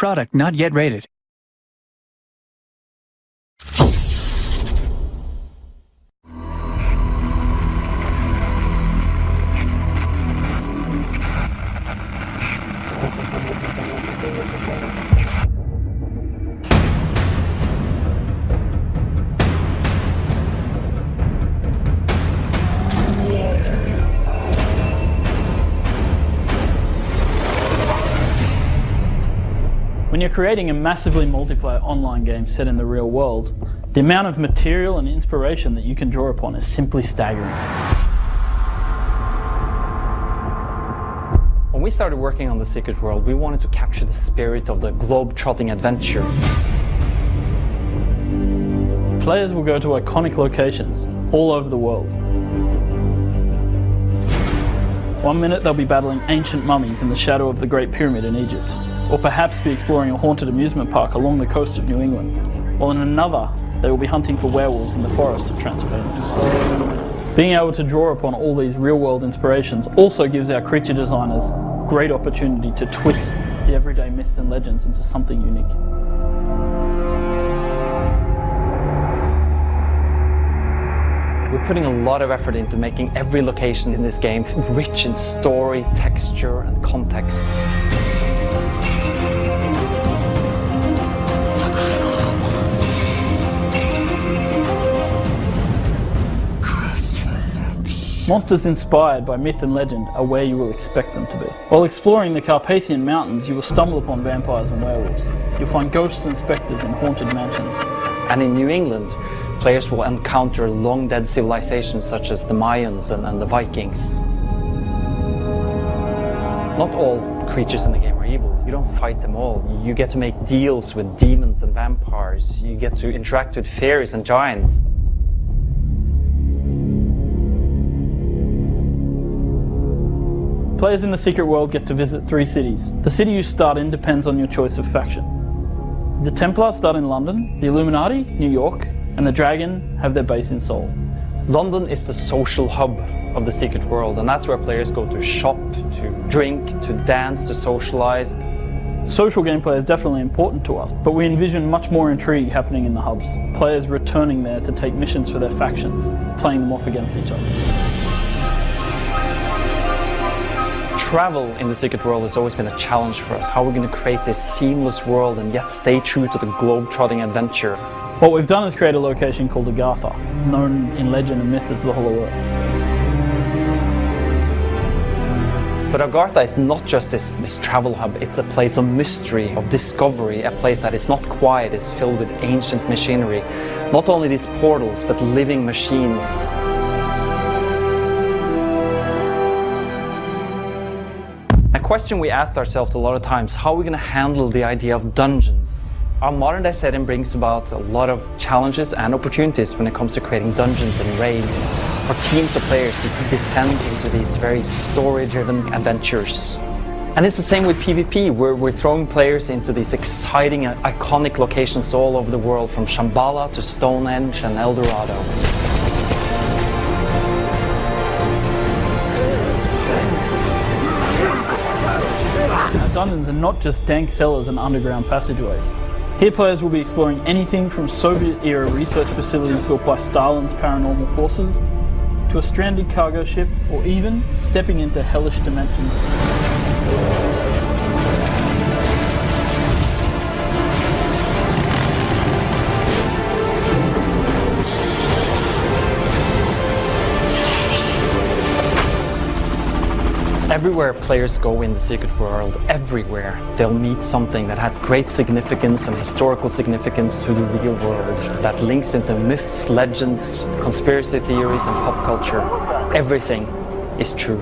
Product not yet rated. When you're creating a massively multiplayer online game set in the real world, the amount of material and inspiration that you can draw upon is simply staggering. When we started working on The Secret World, we wanted to capture the spirit of the globe-trotting adventure. Players will go to iconic locations all over the world. One minute they'll be battling ancient mummies in the shadow of the Great Pyramid in Egypt, or perhaps be exploring a haunted amusement park along the coast of New England, while in another they will be hunting for werewolves in the forests of Transylvania. Being able to draw upon all these real-world inspirations also gives our creature designers great opportunity to twist the everyday myths and legends into something unique. We're putting a lot of effort into making every location in this game rich in story, texture, and context. Monsters inspired by myth and legend are where you will expect them to be. While exploring the Carpathian Mountains, you will stumble upon vampires and werewolves. You'll find ghosts and spectres in haunted mansions. And in New England, players will encounter long-dead civilizations such as the Mayans and the Vikings. Not all creatures in the game are evil. You don't fight them all. You get to make deals with demons and vampires. You get to interact with fairies and giants. Players in The Secret World get to visit 3 cities. The city you start in depends on your choice of faction. The Templars start in London, the Illuminati, New York, and the Dragon have their base in Seoul. London is the social hub of The Secret World, and that's where players go to shop, to drink, to dance, to socialize. Social gameplay is definitely important to us, but we envision much more intrigue happening in the hubs. Players returning there to take missions for their factions, playing them off against each other. Travel in The Secret World has always been a challenge for us. How are we going to create this seamless world and yet stay true to the globe-trotting adventure? What we've done is create a location called Agartha, known in legend and myth as the Hollow Earth. But Agartha is not just this travel hub, it's a place of mystery, of discovery, a place that is not quiet, it's filled with ancient machinery. Not only these portals, but living machines. A question we asked ourselves a lot of times, how are we going to handle the idea of dungeons? Our modern day setting brings about a lot of challenges and opportunities when it comes to creating dungeons and raids for teams of players to descend into these very story-driven adventures. And it's the same with PvP, where we're throwing players into these exciting and iconic locations all over the world, from Shambhala to Stonehenge and El Dorado. Dungeons are not just dank cellars and underground passageways. Here players will be exploring anything from Soviet-era research facilities built by Stalin's paranormal forces, to a stranded cargo ship, or even stepping into hellish dimensions. Everywhere players go in The Secret World, everywhere, they'll meet something that has great significance and historical significance to the real world, that links into myths, legends, conspiracy theories, and pop culture. Everything is true.